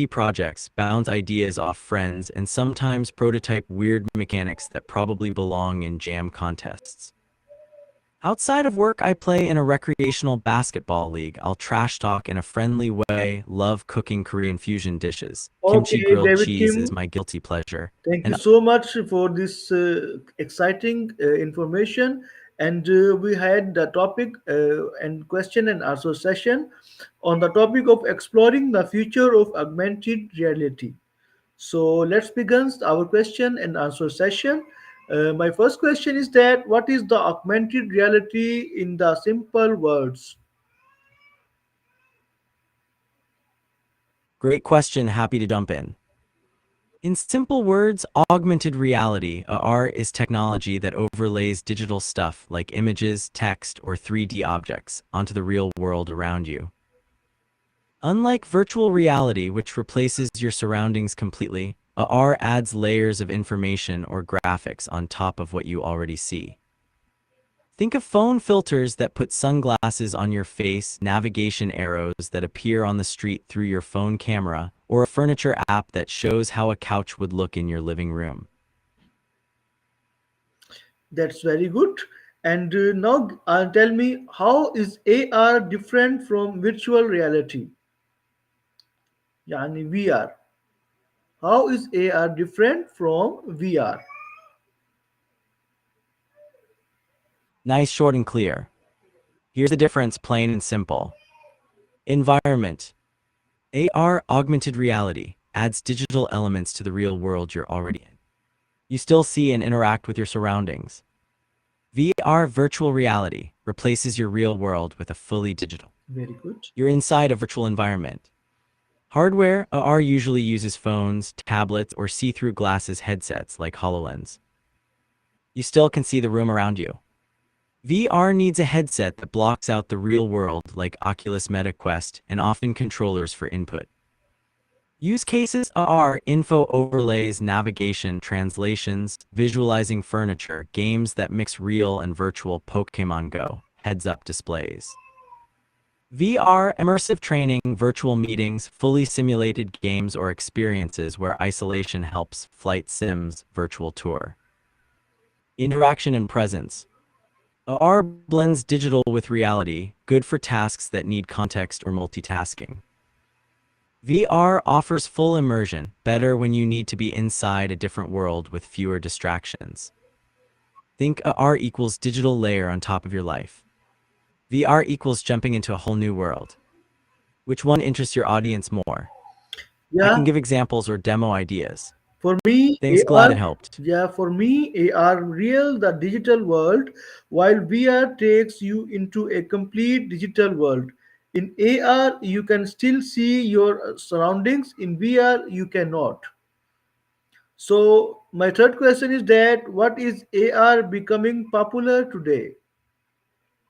indie projects, bounce ideas off friends, and sometimes prototype weird mechanics that probably belong in jam contests. Outside of work, I play in a recreational basketball league. I'll trash talk in a friendly way, love cooking Korean fusion dishes. Kimchi Okay, grilled David cheese is Kim, my guilty pleasure. thank you And so much for this exciting information. And we had the topic and question and answer session on the topic of exploring the future of augmented reality. So let's begin our question and answer session. My first question is that what is the augmented reality in the simple words? great question, happy to jump in. In simple words, augmented reality, AR, is technology that overlays digital stuff like images, text, or 3D objects onto the real world around you. Unlike virtual reality, which replaces your surroundings completely, AR adds layers of information or graphics on top of what you already see. Think of phone filters that put sunglasses on your face, navigation arrows that appear on the street through your phone camera, or a furniture app that shows how a couch would look in your living room. That's very good. And now tell me, how is AR different from virtual reality? Yani VR. How is AR different from VR? Nice, short, and clear. Here's the difference, plain and simple. Environment. AR, augmented reality, adds digital elements to the real world you're already in. You still see and interact with your surroundings. VR, virtual reality, replaces your real world with a fully digital. Very good. You're inside a virtual environment. Hardware, AR usually uses phones, tablets, or see-through glasses headsets like HoloLens. You still can see the room around you. VR needs a headset that blocks out the real world like Oculus Meta Quest and often controllers for input. Use cases are info overlays, navigation, translations, visualizing furniture, games that mix real and virtual, Pokemon Go, heads-up displays. VR, immersive training, virtual meetings, fully simulated games or experiences where isolation helps, flight sims, virtual tour. Interaction and presence. AR blends digital with reality, good for tasks that need context or multitasking. VR offers full immersion, better when you need to be inside a different world with fewer distractions. Think AR equals digital layer on top of your life. VR equals jumping into a whole new world. Which one interests your audience more? I Yeah, can give examples or demo ideas. for me, Thanks, glad AR, it helped. yeah, for me, AR real the digital world, while VR takes you into a complete digital world. In AR, you can still see your surroundings. In VR, you cannot. So my third question is that what is AR becoming popular today?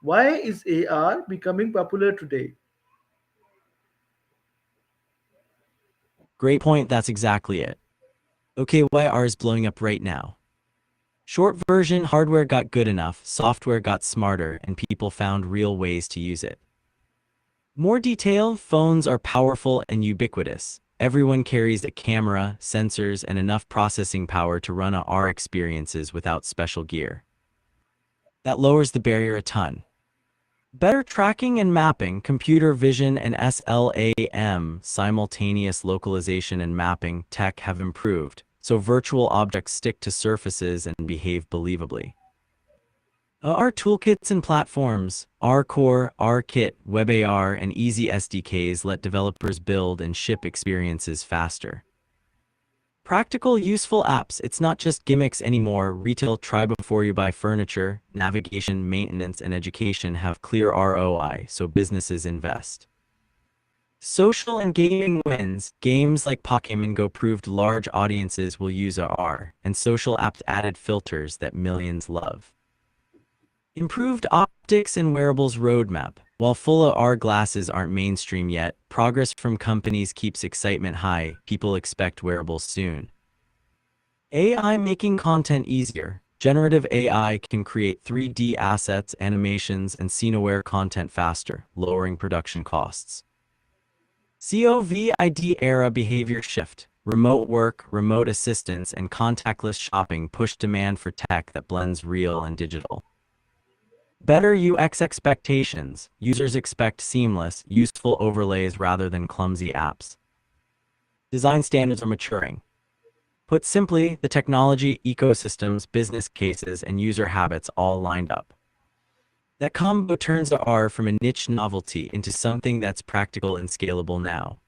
Why is AR becoming popular today? Great point, that's exactly it. Okay, why R is blowing up right now? Short version, hardware got good enough, software got smarter, and people found real ways to use it. More detail, phones are powerful and ubiquitous. Everyone carries a camera, sensors, and enough processing power to run AR experiences without special gear. That lowers the barrier a ton. Better tracking and mapping, computer vision and SLAM, simultaneous localization and mapping tech have improved, so virtual objects stick to surfaces and behave believably. R toolkits and platforms, RCore, RKit, WebAR, and Easy SDKs let developers build and ship experiences faster. Practical, useful apps, it's not just gimmicks anymore. Retail, try before you buy furniture, navigation, maintenance, and education have clear ROI, so businesses invest. Social and gaming wins. Games like Pokemon Go proved large audiences will use AR, and social apps added filters that millions love. Improved optics and wearables roadmap. While full AR glasses aren't mainstream yet, progress from companies keeps excitement high. People expect wearables soon. AI making content easier. Generative AI can create 3D assets, animations, and scene-aware content faster, lowering production costs. COVID era behavior shift. Remote work, remote assistance, and contactless shopping push demand for tech that blends real and digital. Better UX expectations. Users expect seamless, useful overlays rather than clumsy apps. Design standards are maturing. Put simply, the technology, ecosystems, business cases, and user habits all lined up. That combo turns R from a niche novelty into something that's practical and scalable now.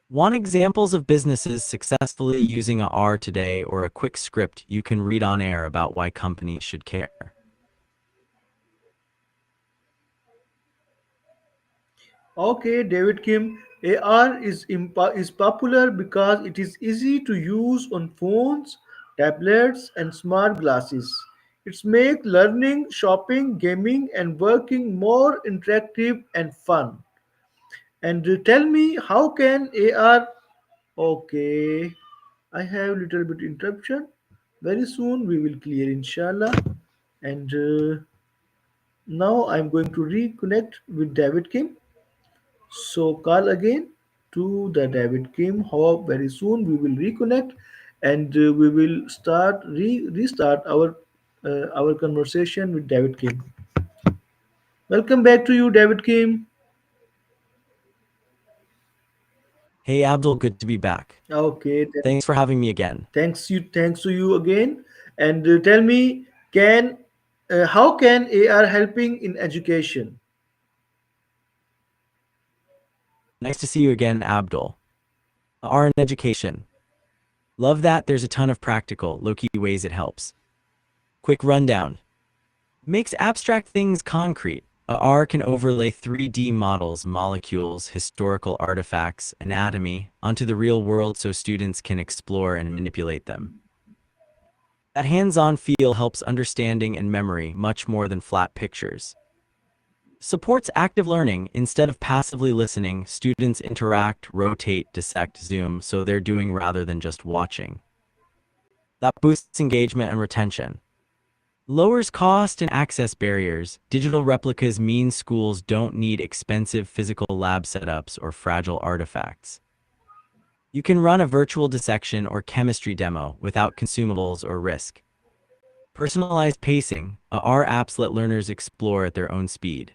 Want examples of businesses successfully using a R today or a quick script you can read on air about why companies should care? Okay, David Kim, AR is popular because it is easy to use on phones, tablets, and smart glasses. It's make learning, shopping, gaming, and working more interactive and fun. And tell me, how can AR? Okay, I have little bit interruption. Very soon we will clear, inshallah. And now I'm going to reconnect with David Kim. So call again to the David Kim. Hope very soon we will reconnect and we will restart our conversation with David Kim. Welcome back to you, David Kim. Hey Abdul, good to be back. Okay, Thanks for having me again. thanks to you again. And tell me, can how can AR helping in education? Nice to see you again, Abdul. R in education. Love that there's a ton of practical, low-key ways it helps. Quick rundown. Makes abstract things concrete. A R can overlay 3D models, molecules, historical artifacts, anatomy onto the real world so students can explore and manipulate them. That hands-on feel helps understanding and memory much more than flat pictures. Supports active learning. Instead of passively listening, students interact, rotate, dissect, zoom, so they're doing rather than just watching. That boosts engagement and retention. Lowers cost and access barriers. Digital replicas mean schools don't need expensive physical lab setups or fragile artifacts. You can run a virtual dissection or chemistry demo without consumables or risk. Personalized pacing. R apps let learners explore at their own speed.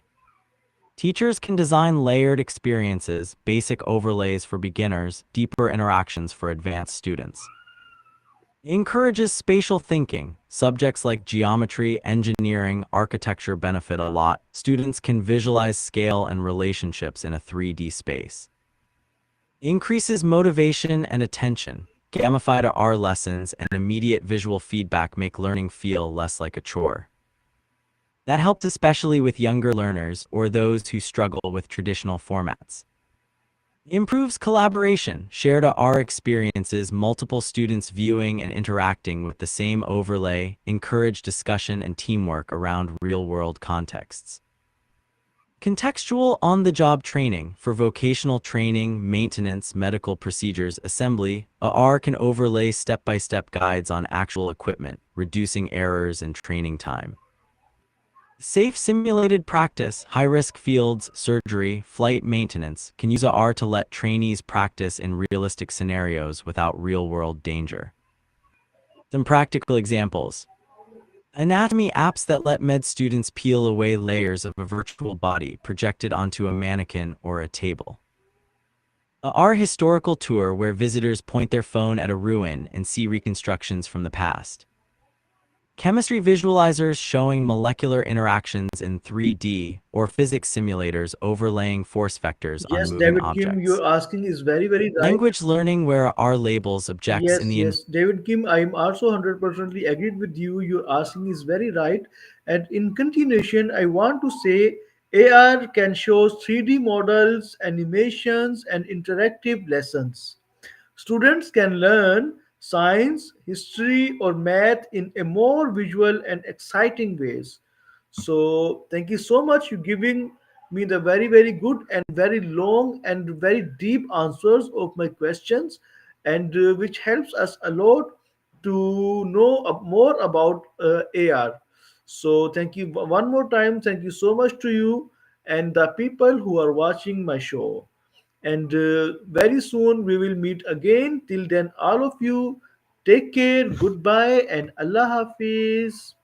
Teachers can design layered experiences, basic overlays for beginners, deeper interactions for advanced students. Encourages spatial thinking. Subjects like geometry, engineering, architecture benefit a lot. Students can visualize scale and relationships in a 3D space. Increases motivation and attention. Gamified R lessons and immediate visual feedback make learning feel less like a chore. That helps especially with younger learners or those who struggle with traditional formats. Improves collaboration. Shared R experiences, multiple students viewing and interacting with the same overlay, encourage discussion and teamwork around real-world contexts. Contextual on-the-job training. For vocational training, maintenance, medical procedures, assembly, a R can overlay step-by-step guides on actual equipment, reducing errors and training time. Safe simulated practice. High-risk fields, surgery, flight maintenance can use a R to let trainees practice in realistic scenarios without real-world danger. Some practical examples. Anatomy apps that let med students peel away layers of a virtual body projected onto a mannequin or a table. A R historical tour where visitors point their phone at a ruin and see reconstructions from the past. Chemistry visualizers showing molecular interactions in 3D, or physics simulators overlaying force vectors on Yes, moving David Kim, objects. you're asking is very right. Language learning where R labels objects in Yes, the yes, David Kim, I'm also 100% agreed with you. Your asking is very right. And in continuation, I want to say AR can show 3D models, animations, and interactive lessons. Students can learn science, history, or math in a more visual and exciting ways. So thank you so much. You giving me the very good and very long and very deep answers of my questions, and which helps us a lot to know more about AR. So thank you one more time. Thank you so much to you and the people who are watching my show. And very soon we will meet again. Till then, all of you, take care, goodbye, and Allah Hafiz.